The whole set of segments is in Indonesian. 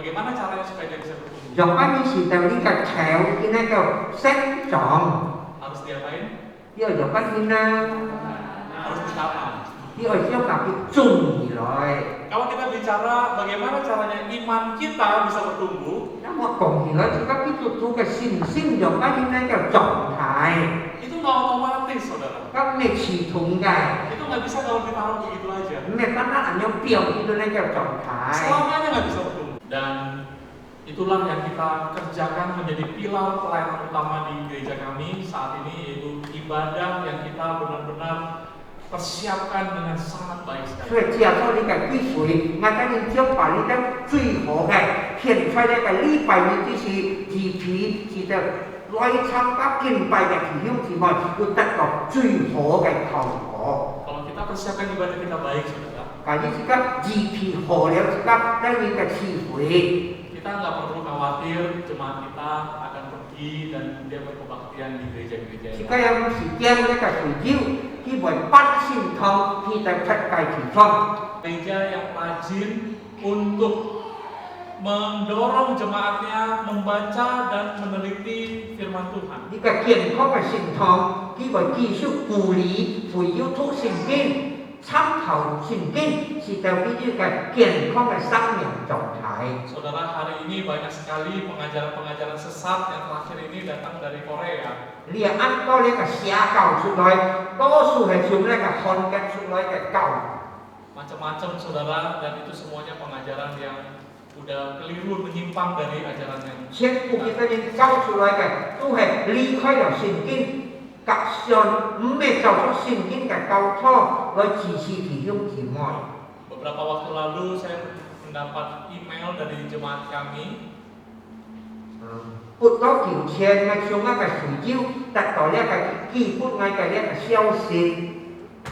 Bagaimana caranya supaya dia bisa bertumbuh? 用安尼是就呢個條嘅那個生長， Harus diapain? 要用安尼啦， Harus ditanam. 要將佢種起來。 Kalau kita bicara bagaimana caranya iman kita bisa bertumbuh, 那麼講起來，這個基督徒嘅信心用安尼那個狀態， itu nggak otomatis, saudara. 咁你系統嘅， Itu nggak bisa kalau ditaruh begitu aja. 你單單按照表現到那個狀態。 Selamanya nggak bisa bertumbuh. Dan itulah yang kita kerjakan menjadi pilar pelayanan utama di gereja kami saat ini, yaitu ibadah yang kita benar-benar persiapkan dengan sangat baik 所以 sekali. 接受呢個機會，我等你將把你的最好嘅獻出呢個禮拜日之時，自己是得來參加敬拜嘅弟兄姊妹，要得到最好嘅效果。 Kalau kita persiapkan ibadah kita baik, saudara, 但係而家自己好了，而家得呢個機會， kita nggak perlu khawatir jemaat kita akan pergi dan dia berkebaktian di gereja-gereja 而 yang 家 lain. 有時間呢個聚焦，基本不先堂去到出界地方。 Gereja yang rajin untuk mendorong jemaatnya membaca dan meneliti firman Tuhan. 呢個健康嘅信堂，基本繼續鼓勵會要讀聖經、參考聖經，是到呢個健康嘅生命狀態。 Saudara, hari ini banyak sekali pengajaran-pengajaran sesat yang terakhir ini datang dari Korea. 你按照呢個寫教出來，多數係從呢個韓國出來嘅教。 Macam-macam, saudara, dan itu semuanya pengajaran yang udah keliru, menyimpang dari ajaran yang 全部嘅人教出來嘅都係離開了聖經，革新唔係照咗聖經嘅教導來支持弟兄姊妹。 Beberapa waktu lalu saya mendapat email dari jemaat kami. 撥到條線嘅上一個聚焦，得到呢個基本嘅呢個消息。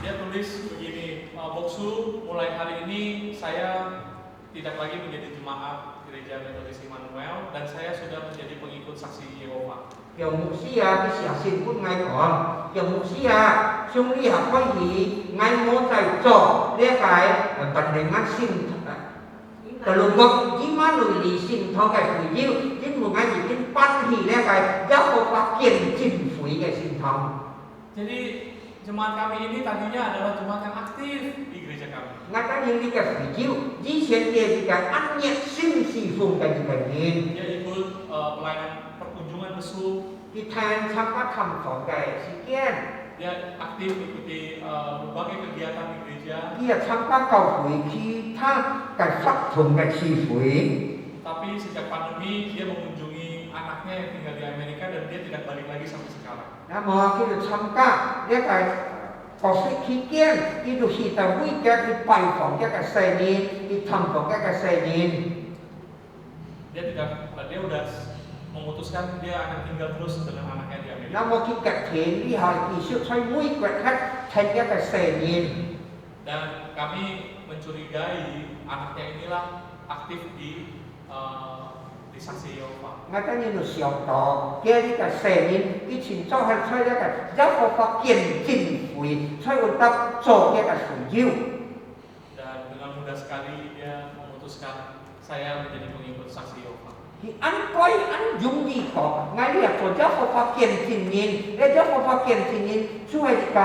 Dia tulis begini, Boksu, mulai hari ini saya tidak lagi menjadi jemaat gereja Metodis Immanuel dan saya sudah menjadi pengikut saksi Yehova. 叫牧師啊，啲時候先搬嗌講，叫牧師啊，將呢下可以嗌我在做呢個本地嘅信徒，就路國以馬內利信徒嘅聚焦，因為我已經搬起呢個一個發見政府嘅信徒。 Jadi jemaat kami ini tadinya adalah jemaat yang aktif di gereja kami. 我等於呢個聚焦，以前嘅呢個安逸宣示奉嘅呢個人， Dia ikut pelayanan perkunjungan besuk. 啲聽參加探訪嘅事件。 Dia aktif ikuti berbagai kegiatan di gereja. 呢日參加教會其他嘅不同嘅聚會， Tapi sejak pandemi dia mengunjungi anaknya yang tinggal di Amerika dan dia tidak balik lagi sampai sekarang. 那麼佢哋參加呢個國際期間，佢哋去到每家去拜訪一個青年，去探訪一個青年。 Dia udah memutuskan dia akan tinggal terus dengan anaknya di Amerika. 那麼佢嘅田呢係繼續喺每個客聽一個青年。 Dan kami mencurigai anaknya inilah aktif di saksi Yehova. 我等於就想到，嘅呢個青年以前就係喺一個發見證會，喺度得做一個聚焦。 Dan dengan mudah sekali dia memutuskan saya menjadi pengikut saksi Yehova. 佢按該按容易講，我呢日做咗個發見證人，呢咗個發見證人就係解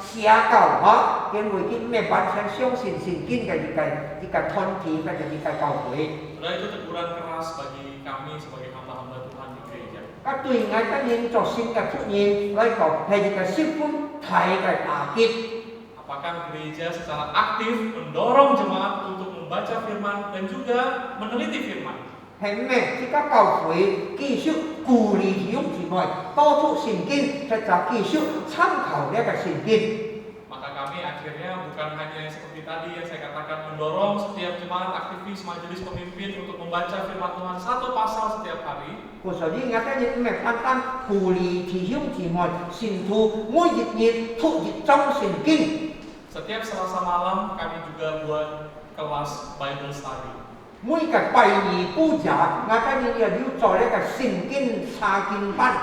寫教學，因為佢咩完全相信聖經嘅呢個團體嘅呢個教會。 Saudara, itu teguran keras bagi kami sebagai hamba-hamba Tuhan di gereja. 啊，對我等人做新嘅出現來講係一個十分大嘅打擊。 Apakah gereja secara aktif mendorong jemaat untuk membaca firman dan juga meneliti firman? 係咩？呢個教會繼續鼓勵弟兄姊妹多讀聖經，就繼續參考呢個聖經。 Maka kami akhirnya bukan hanya seperti tadi yang saya katakan mendorong setiap jemaat aktivis majelis pemimpin untuk membaca firman Tuhan satu pasal setiap hari. 所以我等人唔係單單鼓勵弟兄姊妹信徒每日讀一章聖經。 Setiap Selasa malam kami juga buat kelas Bible Study. 每個拜二補習，我等人要做呢個聖經查經班。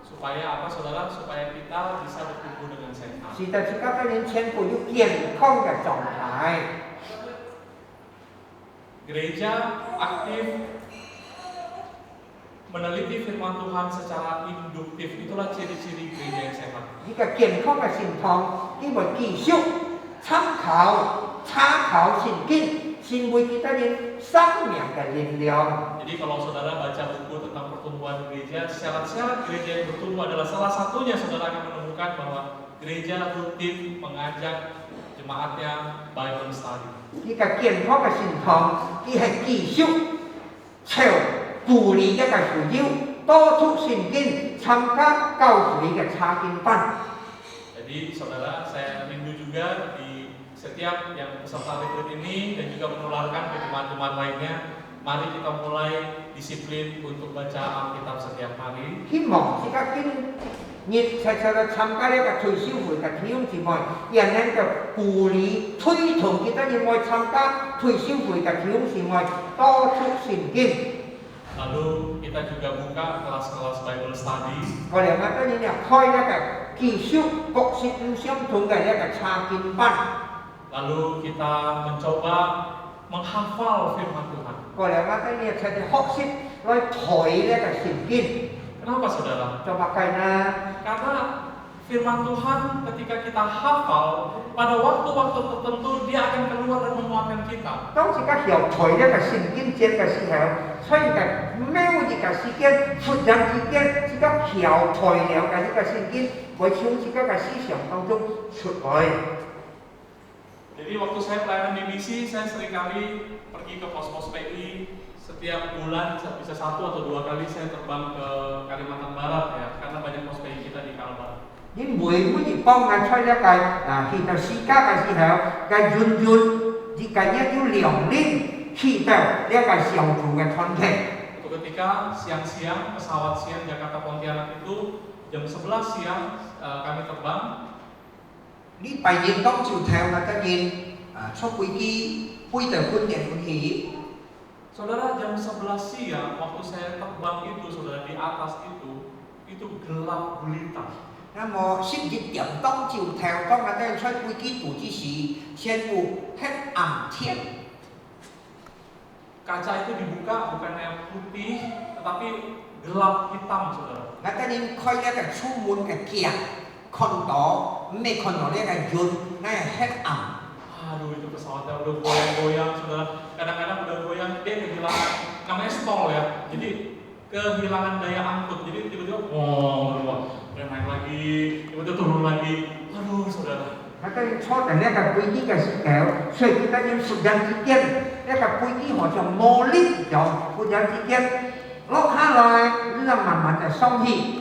Supaya apa, saudara? Supaya kita bisa bertumbuh dengan sehat. 是的，而家等人全部要健康嘅狀態。Gereja aktif meneliti firman Tuhan secara induktif. Itulah ciri-ciri gereja yang sehat. 呢個健康嘅信徒，因為繼續參考聖經，成為其他人生命嘅力量。 Jadi kalau saudara baca buku tentang pertumbuhan gereja, syarat-syarat gereja yang bertumbuh adalah salah satunya saudara akan menemukan bahwa gereja rutin mengajak jemaatnya Bible study. 呢個健康嘅信徒，佢係繼續朝鼓勵一個需要，多出聖經，參加教會嘅查經班。 Jadi saudara, saya rindu juga di setiap yang peserta retreat ini dan juga menularkan ke jemaat-jemaat lainnya. Mari kita mulai disiplin untuk baca Alkitab setiap hari. 希望這個熱切切地參加呢個退休會嘅弟兄姊妹，人哋就鼓勵推動其他人去參加退休會嘅弟兄姊妹，多出聖經。 Lalu kita juga buka kelas-kelas Bible study. 我哋乜嘢呢？開一個繼續各式唔相同嘅一個查經班。 Lalu kita mencoba menghafal firman Tuhan. 我哋乜嘢呢？就係學識來抬呢個聖經。 Kenapa saudara? Coba karena Karena firman Tuhan ketika kita hafal, pada waktu-waktu tertentu dia akan keluar dan menguatkan kita. 當自己學抬呢個聖經節嘅時候，所以嘅每一個時間、忽然之間，自己學抬了嘅呢個聖經，會從自己嘅思想當中出來。 Jadi waktu saya pelayanan di misi, saya seringkali pergi ke pos-pos PI. Setiap bulan bisa 1 atau 2 kali saya terbang ke Kalimantan Barat ya, karena banyak pos PI kita di Kalbar. 你每一幫人出一個去到時間嘅時候，嘅遠呢個一要兩年去到呢個小組嘅團體。 Itu ketika siang-siang pesawat siang Jakarta Pontianak itu jam 11 siang kami terbang. 呢拜日當朝頭嘅當然出飛機飛到半夜半夜。 Saudara, jam 11 siang waktu saya terbang itu, saudara, di atas itu gelap gulita. 那麼星期日當朝頭當我哋出飛機途之時，全部黑暗天。 Kaca itu dibuka bukannya putih, tetapi gelap hitam, saudara. 我哋開一個出門嘅鏡，看到未看到呢個雲，那係黑暗。 Aduh, itu pesawatnya udah goyang-goyang, saudara. Kadang-kadang udah goyang, dia kehilangan, namanya stall ya. Jadi kehilangan daya angkut. Jadi tiba-tiba, dia naik lagi, tiba-tiba turun lagi. Aduh, saudara. 我哋坐喺呢個飛機嘅時候，所以佢哋忽然之間，呢個飛機好像磨裂咗，忽然之間落下來，讓慢慢地鬆氣。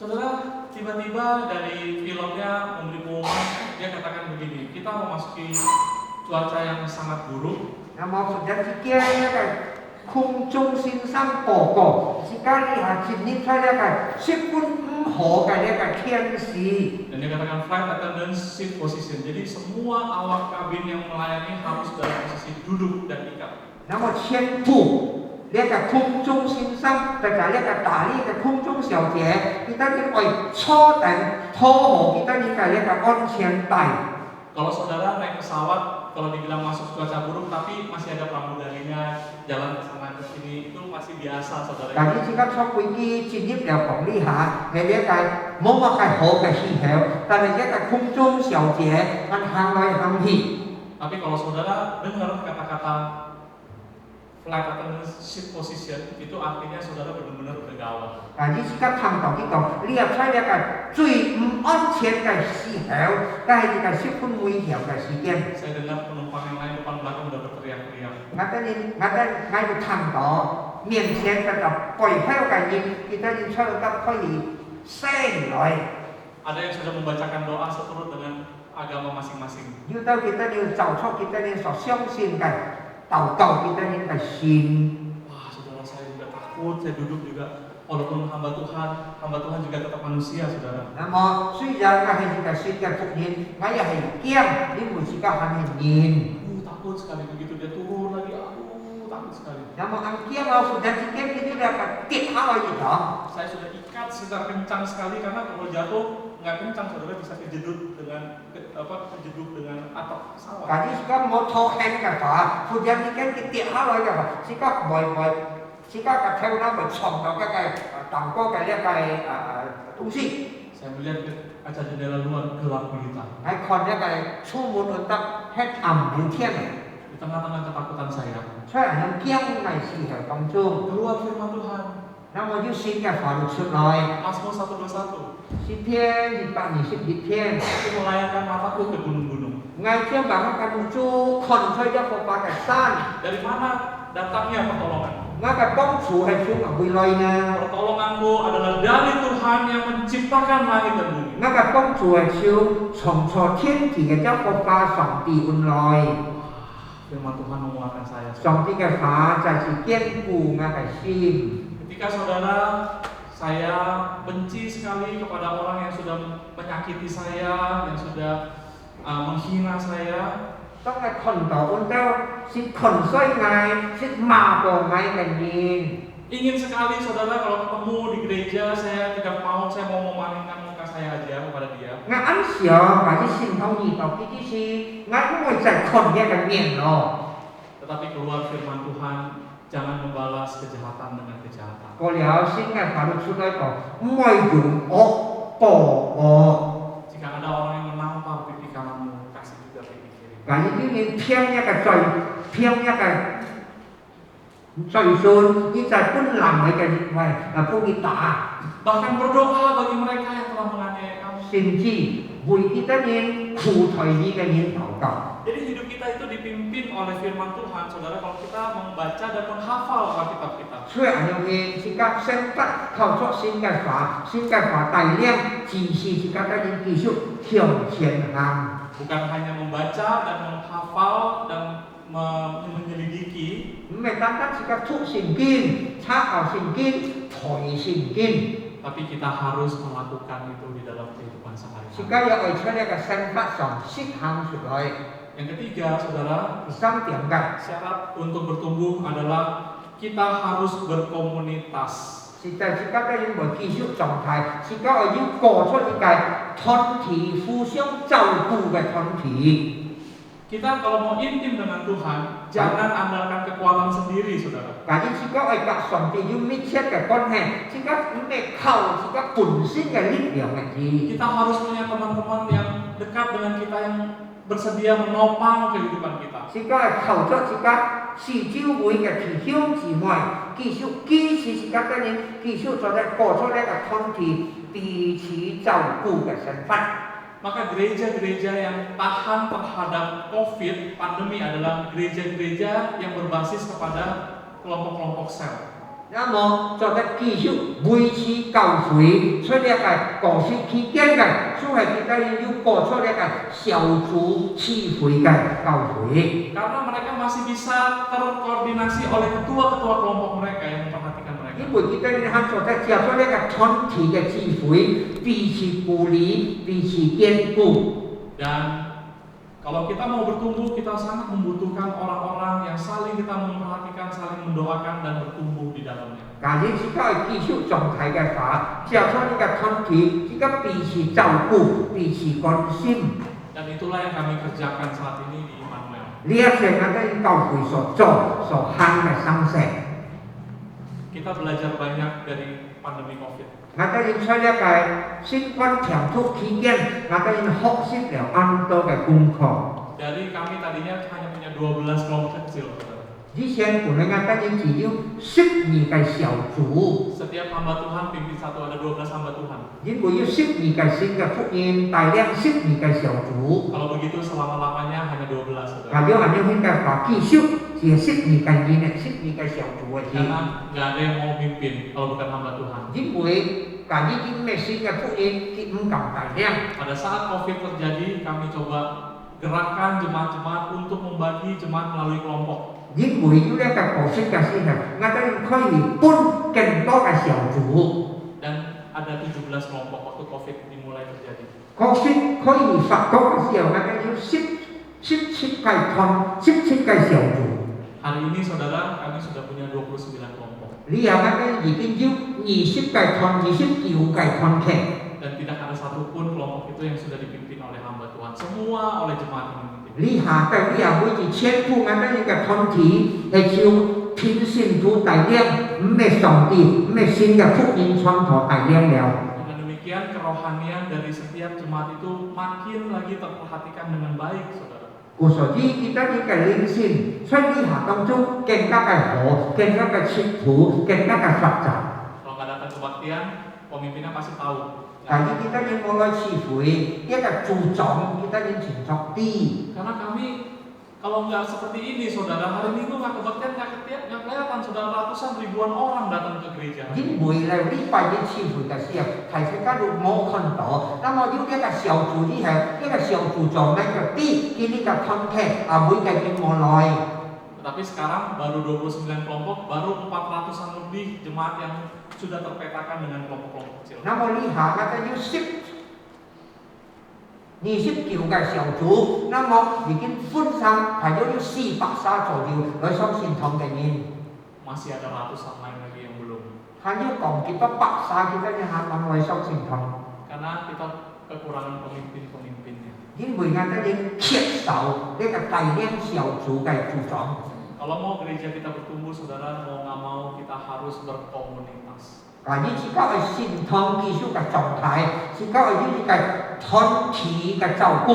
Saudara, tiba-tiba dari pilotnya memberi pengumuman, dia katakan begini, kita memasuki cuaca yang sangat buruk. 那麼忽然之間呢個空中先生報告，自家呢下前年出呢個十分唔好嘅呢個天氣。 Dan dia katakan flight attendants shift position. Jadi semua awak kabin yang melayani harus dalam posisi duduk dan ikat. 那麼全部呢個空中先生，就係呢個大呢個空中小姐，佢哋要坐定拖好，佢哋呢個安全帶。 Kalau saudara naik pesawat, kalau dibilang masuk cuaca buruk, tapi masih ada pramugarinya jalan ke sana ke sini, itu masih biasa, saudara. 但係自己坐飛機進入了講呢下，係呢個冇乜係好嘅氣候，但係呢個空中小姐มัน行來行去。 Tapi kalau saudara dengar kata-kata flight attendants shift position, itu artinya saudara benar-benar bergawat. 但係自己聽到呢個，你入出呢個最唔安全嘅時候，但係呢個十分危險嘅時間。 Saya dengar penumpang yang lain depan belakang udah berteriak-teriak. 我哋聽到面前嗰個背後嘅人，佢哋出得可以聲來。 Ada yang sudah membacakan doa seturut dengan agama masing-masing. 要到佢哋要走出佢哋所相信嘅禱告，佢哋嘅心。 Wah, saudara, saya juga takut, saya duduk juga. Walaupun hamba Tuhan juga tetap manusia, saudara. 那麼雖然我係呢個世界福音，我也係驚，你每次都係人。 Takut sekali begitu dia turun lagi. Aduh, takut sekali. 那麼ang驚我負責自己佢哋嘅跌下來咗。 Saya sudah ikat secara kencang sekali karena kalau jatuh nggak kencang, saudara bisa kejedut dengan kejeduk dengan atap pesawat. Cả như có một thô khen cả phá, phụ dân đi cái tiện hát rồi cả phá, chỉ có bồi chỉ có cả theo nó bật sòng vào cái tổng có cái tung xì. Saya melihat kaca jendela luar gelap gulita. Hay còn cái số một ấn tắc hết ẩm đến thiên này. Di tengah-tengah ketakutan saya, Saya yang kiang này xì ở trong trường. keluar firman Tuhan. Nó mà như xin cái phá được sự nói. Mazmur 121. Xin thiên, xin bạn nhỉ xin dịch thiên. Aku melayangkan mataku ke gunung-gunung. Ngày thiên bảng cái mù chu khẩn cho cho phá phá cái san. Dari mana datangnya pertolongan? Nga cái bóng chủ hay xuống ở bùi lòi nè. Pertolonganku adalah dari Tuhan yang menciptakan langit dan bumi. Nga cái bóng chủ hay xuống sống cho thiên thì cái cháu phá phá sống tì bùi lòi. Firman Tuhan menguatkan saya. Sống tì cái phá chạy chỉ kiên cù nga cái sim. Ketika saudara, saya benci sekali kepada orang yang sudah menyakiti saya, yang sudah menghina saya. Trong cái khẩn tỏ ôn tao, xin khẩn xoay ngài, xin mà của ngài cái nhìn. Ingin sekali saudara kalau ketemu di gereja, saya tidak mau, saya mau memalingkan muka saya aja kepada dia. Ngài ăn xỉa, và cái xin thông nhị tỏ cái gì xì, ngài cũng ngồi chạy khẩn nghe cái miệng đó. Tetapi keluar firman Tuhan, jangan membalas kejahatan dengan kejahatan. Có lẽ xin ngài phá được xuống nói có, mọi dùng ốc, bỏ ốc. Jika ada orang yang menampar pipi kananmu, kasih juga pipi kiri. Và những cái nhìn phiêng nha cái trời, phiêng nha cái trời xuân, như trời quân làm mấy cái gì vậy, là cô đi tả. Bahkan berdoa bagi mereka yang telah menganiaya kamu. Xin chi, vui kita nhìn, khu thời đi cái nhìn thảo cầu. Jadi hidup kita itu dipimpin oleh firman Tuhan, saudara. Kalau kita membaca dan menghafal Alkitab kita.虽然有嘅是甲先得透出新嘅法大量，只是甲得人繼續向前行。 Bukan hanya membaca dan menghafal dan menyelidiki, 唔係單單是甲出聖經、參考聖經、睇聖經， tapi kita harus melakukan itu di dalam kehidupan 是 sehari-hari. 甲要為出呢個生活上實行出來。 Yang ketiga, saudara, 第三點嘅 syarat untuk bertumbuh adalah kita harus berkomunitas. 是在是甲得人無繼續狀態，是甲要過出一個團體互相照顧嘅團體。 Kita kalau mau intim dengan Tuhan, jangan andalkan kekuatan sendiri, saudara. 但係是甲為甲上帝要密切嘅關係，是甲唔係靠是甲本身嘅力量嘅字。 Kita harus punya teman-teman yang dekat dengan kita, yang bersedia menopang kehidupan kita. 是甲靠咗是甲四周圍嘅弟兄姊妹，繼續堅持是甲得人繼續做咧過出呢個團體彼此照顧嘅身份。 Maka gereja-gereja yang tahan terhadap COVID pandemi adalah gereja-gereja yang berbasis kepada kelompok-kelompok sel. 那麼做得繼續維持教會出呢個過去期間嘅，所以佢哋要過出呢個小組聚會嘅教會。 Karena mereka masih bisa terkoordinasi oleh ketua-ketua kelompok mereka yang memperhatikan mereka. 因為佢哋喺做得接觸呢個團體嘅聚會，彼此鼓勵、彼此堅固。 Dan kalau kita mau bertumbuh, kita sangat membutuhkan orang-orang yang saling kita memperhatikan, saling mendoakan dan bertumbuh di dalamnya. 但係只係繼續狀態嘅話，接觸呢個團體，只係彼此照顧、彼此關心。 Dan itulah yang kami kerjakan saat ini di Immanuel. 呢一切我哋教會所做、所行嘅生成。 Kita belajar banyak dari pandemi COVID. 我哋出呢個新冠病毒期間，我哋學習了很多嘅功課。 Dari kami tadinya hanya punya 12 kelompok kecil, saudara. 之前本來我哋只有12個小組， Setiap hamba Tuhan pimpin satu, ada 12 hamba Tuhan. 因為有12個新嘅福音，大量12個小組。 Kalau begitu selama-lamanya hanya 12, saudara. 嗱，有人應該話繼續係12個人嘅12個小組嘅。 Karena nggak ada yang mau pimpin kalau bukan hamba Tuhan. 因為但係啲咩新嘅福音，佢唔咁大量。 Pada saat COVID terjadi, kami coba gerakan jemaat-jemaat untuk membagi jemaat melalui kelompok. 因為要呢個過適嘅時候，我哋可以搬更多嘅小組。 Dan ada 17 kelompok waktu COVID dimulai terjadi. 確實可以發覺嘅時候，我哋要17個團、17個小組。 Hari ini saudara, kami sudah punya 29 kelompok. 呢後我哋已經要20個團、29個團體。dan tidak ada satupun kelompok itu yang sudah dipimpin oleh hamba Tuhan. Semua oleh jemaat ini. 你下嘅你也每一千副咁樣嘅團體，係照天信徒帶領，唔係上帝，唔係新嘅福音傳統帶領了。 Dengan demikian kerohanian dari setiap jemaat itu makin lagi terperhatikan dengan baik, saudara. 所以kita呢個靈性，所以你下當中更加嘅好，更加嘅切土，更加嘅實習。 Kalau nggak datang kebaktian, pemimpinnya pasti tahu. 但係 kita 應冇來辭悔，一個注重 kita 應前作啲。 Karena kami kalau nggak seperti ini, saudara, hari Minggu nggak kebaktian nggak kelihatan, saudara, ratusan ribuan orang datang ke gereja. 因為咧呢拜嘅辭悔嘅時候，提出家都冇看到，那麼要一個小組之後，一個小組做咩嘅啲，佢呢個 content 每個月冇來。 Tetapi sekarang baru 29 kelompok, baru 400-an lebih jemaat yang sudah terpetakan dengan kelompok-kelompok kecil. 那麼你下嘅要識29個小組，那麼已經分散係咗430左右來上線堂嘅人。 Masih ada ratusan lain lagi yang belum. 係要講幾多130幾多人下問來上線堂。 Karena kita kekurangan pemimpin-pemimpinnya. 因為我哋要缺少呢個帶領小組嘅組長。 Kalau mau gereja kita bertumbuh, saudara, mau nggak mau kita harus berkomunitas. 呢次教係線堂技術嘅狀態，是教係呢個團體嘅照顧。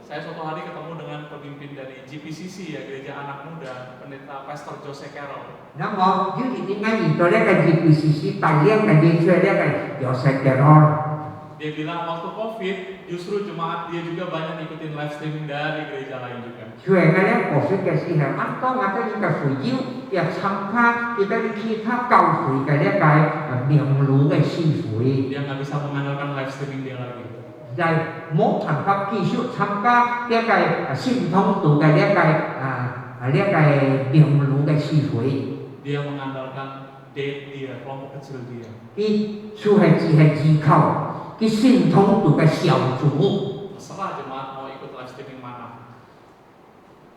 Saya suatu hari ketemu dengan pemimpin dari GPCC, ya, Gereja Anak Muda, Pendeta Pastor Jose Carroll. 那麼要點解遇到呢個 GPCC 帶領嘅人出呢個有識嘅咯？ Dia bilang waktu COVID justru jemaat dia juga banyak ikutin live streaming dari gereja lain juga. 所以我哋過去嘅時候，當我哋呢個會議要參加佢哋其他教會嘅呢個名錄嘅聚會， Dia nggak bisa mengandalkan live streaming dia lagi. 就冇辦法繼續參加呢個信統度嘅呢個名錄嘅聚會。 Dia mengandalkan date dia, kelompok kecil dia. 佢就係只係依靠佢信統度嘅小組。 Terserah jemaat mau ikut live streaming mana.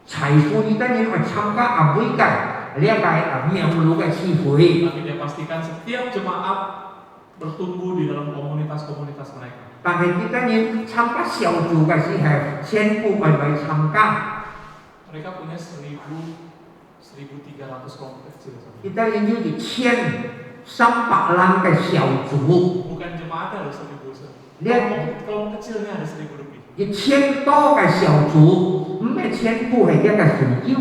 財富呢啲人去參加每個呢個名錄嘅聚會。 Tapi dia pastikan setiap jemaat bertumbuh di dalam komunitas-komunitas mereka. 但係呢啲人參加小組嘅時候，全部係嚟參加。 Mereka punya 1.300 kelompok kecil. 呢啲人要1300人嘅小組， Bukan jemaatnya ada 1.000. Lihat. Kelompok kecilnya ada 1.000 lebih. 1000多嘅小組，唔係全部係一個神教。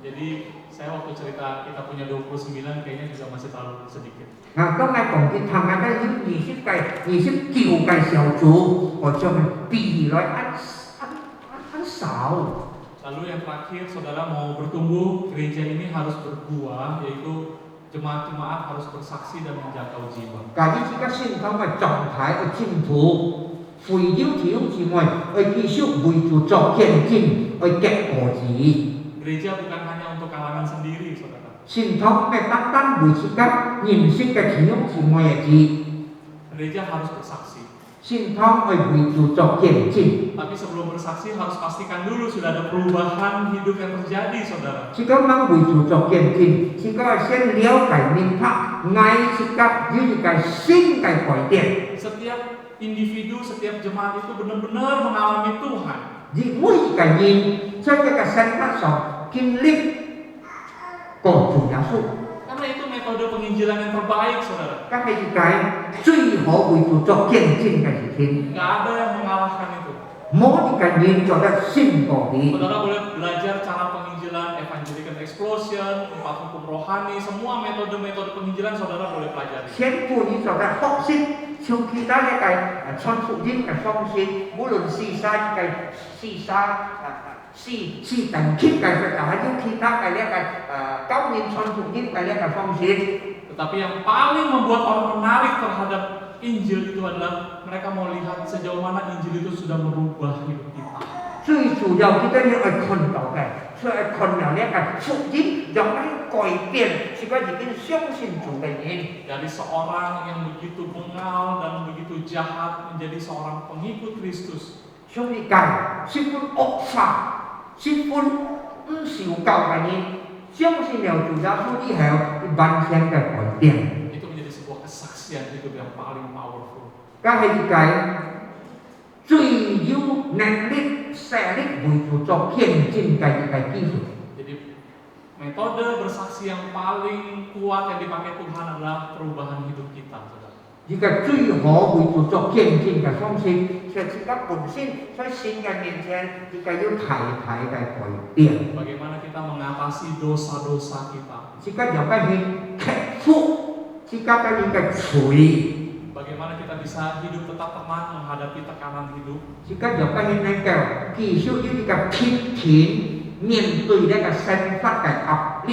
Jadi saya waktu cerita kita punya 29 kayaknya juga masih terlalu sedikit. 嗱，今日講佢參加嘅29嘅小組，我將比來很少。 Lalu yang terakhir, saudara mau bertumbuh, gereja ini harus berbuah, yaitu jemaat-jemaat harus bersaksi dan menjangkau jiwa. 但係而家信堂嘅狀態嘅進步，會邀弟兄姊妹去繼續為主作見證，去結果子。 Gereja bukan hanya untuk kalangan sendiri, saudara. 信堂嘅單單為自家認識嘅弟兄姊妹而止， Gereja harus bersaksi. 信堂去為主作見證。 Tapi sebelum bersaksi harus pastikan dulu sudah ada perubahan hidup yang terjadi, saudara. 自家掹為主作見證，自家先了解明白，愛自家有一個新嘅改變。 Setiap individu, setiap jemaat itu benar-benar mengalami Tuhan. 而每一個人在一個身份上經歷過主耶穌。 Karena itu metode penginjilan yang terbaik, saudara. 咁係點解最好為主作見證嘅事情？ Nggak ada yang mengalahkan itu. 冇一個人做得勝過你。 Saudara boleh belajar cara penginjilan, evangelical explosion, 4 hukum rohani, semua metode-metode penginjilan saudara boleh pelajari. 全部你做得學識，從其他呢個傳福音嘅方式，無論是啥嘅是等級嘅，還有其他嘅呢個教人傳福音嘅呢個方式。 Tetapi yang paling membuat orang menarik terhadap Injil itu adalah mereka mau lihat sejauh mana Injil itu sudah merubah hidup kita. 最主要佢哋要去看到嘅，所以看到呢個福音讓佢改變，是個已經相信主嘅人。 Dari seorang yang begitu bengal dan begitu jahat menjadi seorang pengikut Kristus. 所以講，是本惡法，是本唔受教嘅人，相信了主耶穌以後，完全嘅改變。 Itu menjadi sebuah kesaksian hidup yang paling powerful. Các hay cái最有能力、勢力為主作見證嘅機會。 Jadi metode bersaksi yang paling kuat yang dipakai Tuhan adalah perubahan hidup kita, saudara. Jika 最好為主作見證嘅方式，就係自己本身在神嘅面前，自己要太嘅改變。 Bagaimana kita mengatasi dosa-dosa kita? 自己就該去克服，自己該應該處理。 Bagaimana kita bisa hidup tetap tenang menghadapi tekanan hidup? 自己就該去能夠繼續要一個平靜面對呢個生活嘅壓力。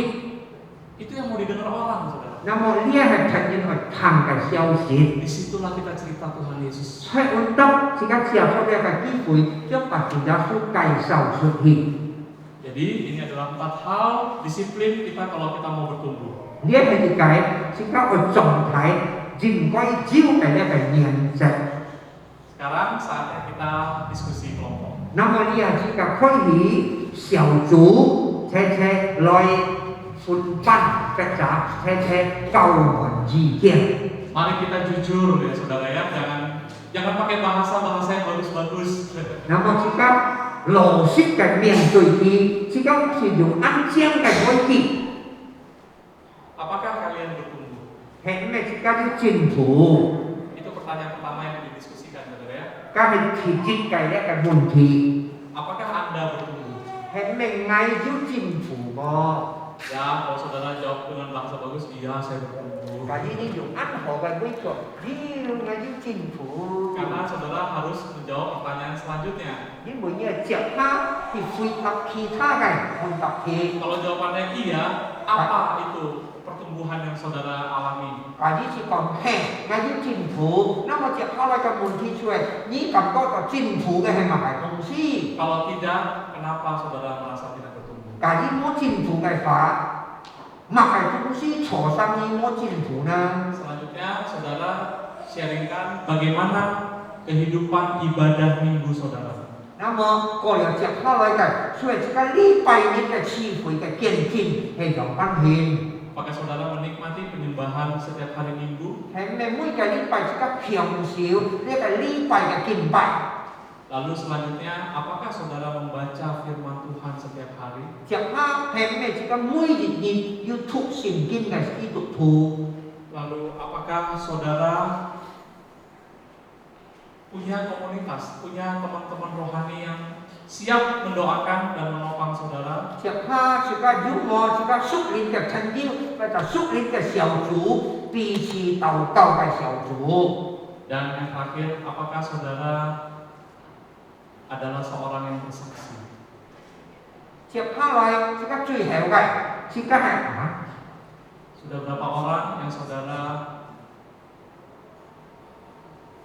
Itu yang mau didengar orang, saudara. 那麼呢係曾經去聽嘅消息。 Disitulah kita cerita Tuhan Yesus. 所以我當自己接受呢個機會，將把主耶穌介紹出去。 Jadi ini adalah 4 hal disiplin kita kalau kita mau bertumbuh. 呢係一個自己嘅狀態應該照嘅呢個原則。 Sekarang saatnya kita diskusi kelompok. 那麼呢係自己可以小組車來分班嘅集車交換意見。 Mari kita jujur ya saudara ya, jangan pakai bahasa yang bagus-bagus. 那麼自己老實嘅面對佢，自己是用安靜嘅語氣。 Apakah kalian bertumbuh? 係咩？自己要進步。 Itu pertanyaan pertama yang didiskusikan saudara ya. 家係提出嘅一個問題。 Apakah Anda bertumbuh? 係咩嗌要進步噃？ Ya, kalau saudara jawab dengan bahasa bagus, iya saya bertumbuh. 但係呢用啱學嘅呢個，要嗌要進步。 Karena saudara harus menjawab pertanyaan selanjutnya. 因為呢隻蝦係配合其他嘅配合嘅。 Kalau jawabannya iya, apa itu pertumbuhan yang saudara alami? 但係呢次講係嗌要進步，那麼隻蝦嚟嘅問題出嚟，你感覺到進步嘅係乜嘢東西？ Kalau tidak, kenapa saudara merasa tidak bertumbuh? 但係冇進步嘅話，乜嘢東西錯生意冇進步呢？ Selanjutnya, saudara sharingkan bagaimana kehidupan ibadah minggu saudara. 那麼過了隻蝦嚟嘅，所以自己禮拜日嘅聚會嘅見證係有關係。 Apakah saudara menikmati penyembahan setiap hari minggu? 係咪每個禮拜自己平少呢個禮拜嘅敬拜？ Lalu selanjutnya, apakah saudara membaca firman Tuhan setiap hari? 隻蝦係咪自己每日要讀聖經嘅基督徒？ Lalu apakah saudara punya komunitas, punya teman-teman rohani yang siap mendoakan dan menopang saudara? 隻蝦自己有冇自己屬靈嘅親友，或者屬靈嘅小組，彼此禱告嘅小組？ Dan yang terakhir, apakah saudara adalah seorang yang bersaksi? 隻蝦來自己最後嘅，自己係Sudah berapa orang yang saudara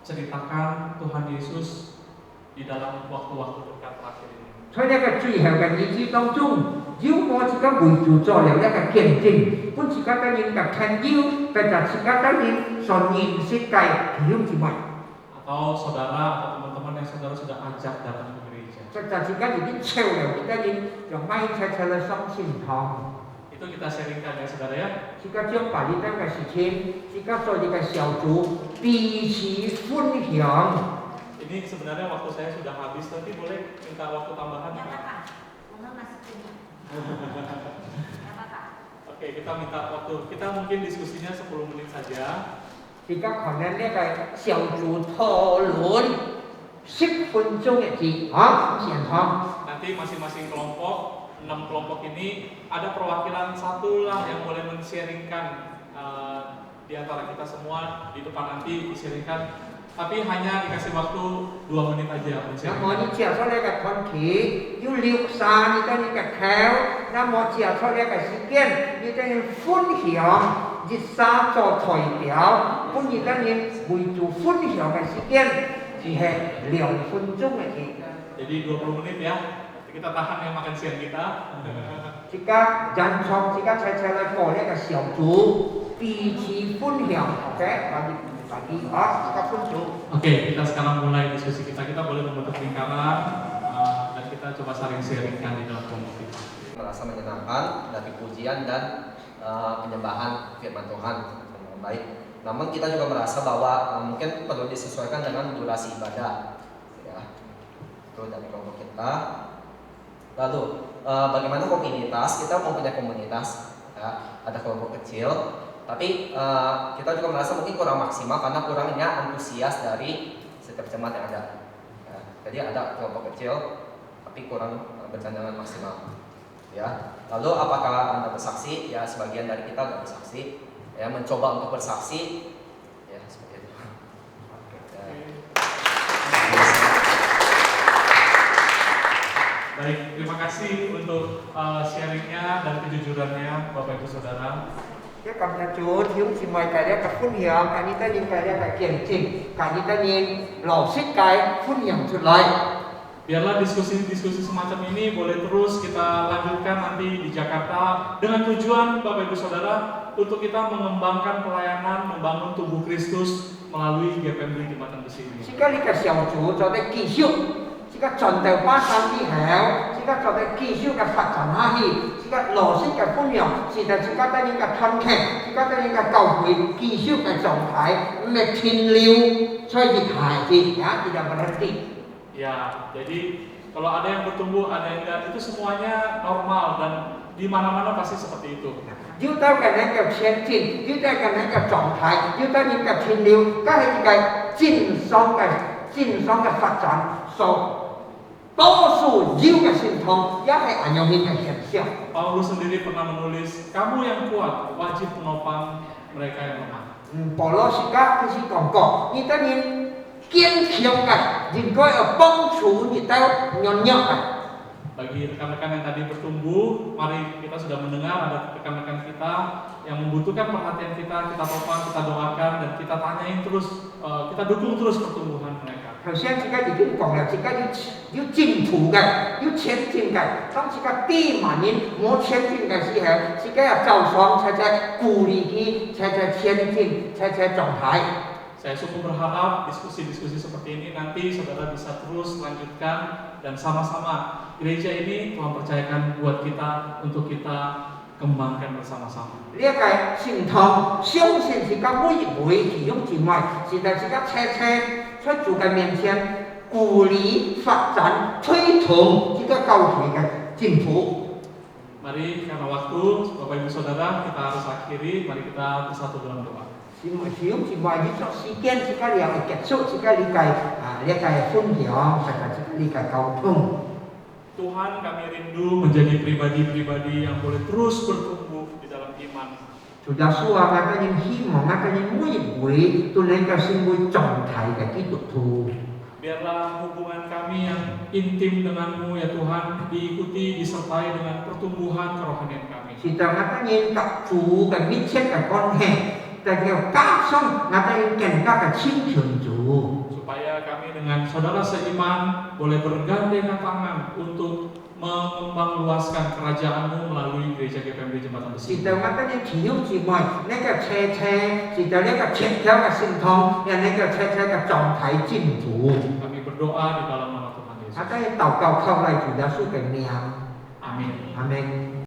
ceritakan Tuhan Yesus di dalam waktu-waktu dekat terakhir ini? 在呢個最後嘅日子當中，如果自己為主做了一個見證，本自己嘅人嘅親友，或者自己嘅人所認識嘅弟兄姊妹， Atau saudara atau teman-teman yang saudara sudah ajak datang ke gereja? 或者自己已經超了，自己人就買車來上信堂。 Itu kita sharingkan ya saudara ya. 自己將把呢單嘅事情，自己做一個小組，彼此分享。 Ini sebenarnya waktu saya sudah habis, nanti boleh minta waktu tambahan? Nggak apa-apa, Bunga masih punya. Nggak apa-apa. Oke, kita minta waktu. Kita mungkin diskusinya 10 menit saja. 自己可能呢個小組討論10分鐘嘅字，好，現堂。 Nanti masing-masing kelompok, 6 kelompok ini ada perwakilan satu lah yang boleh men-sharingkan di antara kita semua di depan nanti di-sharingkan. Tapi hanya dikasih waktu 2 menit aja. 那麼你接出來嘅團體要留下你嘅條，那麼接出來嘅時間，你嘅分享，熱沙做代表，本你嘅人為做分享嘅時間，只係2分鐘嘅字。 Jadi 20 menit ya. Kita tahan yang makan siang kita. 自己人從自己齊齊來過呢個小組，彼此分享，OK，bagi kita分組。 Oke, kita sekarang mulai diskusi kita. Kita boleh membentuk lingkaran dan kita coba saling sharingkan di dalam kelompok kita. Merasa menyenangkan dari pujian dan penyembahan firman Tuhan dengan baik. Namun kita juga merasa bahwa mungkin perlu disesuaikan dengan durasi ibadah, ya. Itu dari kelompok kita. Lalu bagaimana komunitas? Kita mempunyai komunitas, ya. Ada kelompok kecil, tapi kita juga merasa mungkin kurang maksimal karena kurangnya antusias dari setiap jemaat yang ada. Ya. Jadi ada kelompok kecil, tapi kurang berjalan dengan maksimal. Ya. Lalu apakah Anda bersaksi? Ya, sebagian dari kita nggak bersaksi. Ya, mencoba untuk bersaksi, ya seperti itu. Ya. Baik, terima kasih untuk sharingnya dan kejujurannya Bapak Ibu Saudara. Cái cảm ơn Chúa, thiếu chỉ mời cái đấy cái phun hiệu, cái này ta nhìn cái đấy cái kiểm chỉnh, cái này ta nhìn lò xích cái phun hiệu xuất lại. Biarlah diskusi-diskusi semacam ini boleh terus kita lanjutkan nanti di Jakarta dengan tujuan Bapak Ibu Saudara untuk kita mengembangkan pelayanan, membangun tubuh Kristus melalui GPMD Jembatan Besi ini. Sekali cái小组做的继续，这个转到巴山以后，这个做的继续嘅發展下去，這個羅式嘅分享，是在這個對應嘅團體，這個對應嘅教會繼續嘅狀態，唔係停留在熱下節，ya tidak berhenti。 Ya, jadi kalau ada yang bertumbuh, ada yang enggak, itu semuanya normal dan di mana-mana pasti seperti itu. 要到嘅呢個前進，要到嘅呢個狀態，要到呢個停留，嗰係個正常嘅發展，所多數要嘅傳統，也係按照呢個現象。 Paulus sendiri pernah menulis, kamu yang kuat wajib menopang mereka yang lemah. 保羅時間佢是講過，你當然堅強嘅，應該要幫助你到軟弱嘅。 Bagi rekan-rekan yang tadi bertumbuh, mari kita sudah mendengar ada rekan-rekan kita yang membutuhkan perhatian kita topang, kita doakan dan kita tanyain terus, kita dukung terus pertumbuhan mereka. 頭先自己已經講啦，自己要進步嘅，要前進嘅。當自己低慢人冇前進嘅時候，自己要走上才鼓勵佢，才前進，才狀態。 Saya sungguh berharap diskusi-diskusi seperti ini nanti saudara bisa terus lanjutkan dan sama-sama gereja ini Tuhan percayakan buat kita untuk kita kembangkan bersama-sama. 呢一個傳統，相信自己每一位弟兄姊妹，是在自己在主嘅面前鼓勵、發展、推動這個教會嘅進步。 Mari karena waktu Bapak Ibu Saudara kita harus akhiri, mari kita bersatu dalam doa. 弟兄姊妹，呢個時間自己要結束，自己理解分享，自己理解溝通。 Tuhan, kami rindu menjadi pribadi-pribadi yang boleh terus bertumbuh di dalam iman. 主耶穌啊，我哋希望我哋每一位都能夠成為狀態嘅基督徒。 Biarlah hubungan kami yang intim denganmu ya Tuhan diikuti, disertai dengan pertumbuhan kerohanian kami. 是在我哋กับ主嘅密切嘅關係，在叫加深我哋更加嘅親近主。 Supaya kami dengan saudara seiman boleh bergandengan tangan untuk mengembangluaskan kerajaan-Mu melalui gereja GPMD Jembatan 是 Besi. 在我哋弟兄姊妹呢個是在呢個協調嘅傳統，讓呢個嘅狀態進步。 Kami berdoa di dalam nama Tuhan Yesus. 我哋禱告靠賴主耶穌嘅名， Amin. 阿門。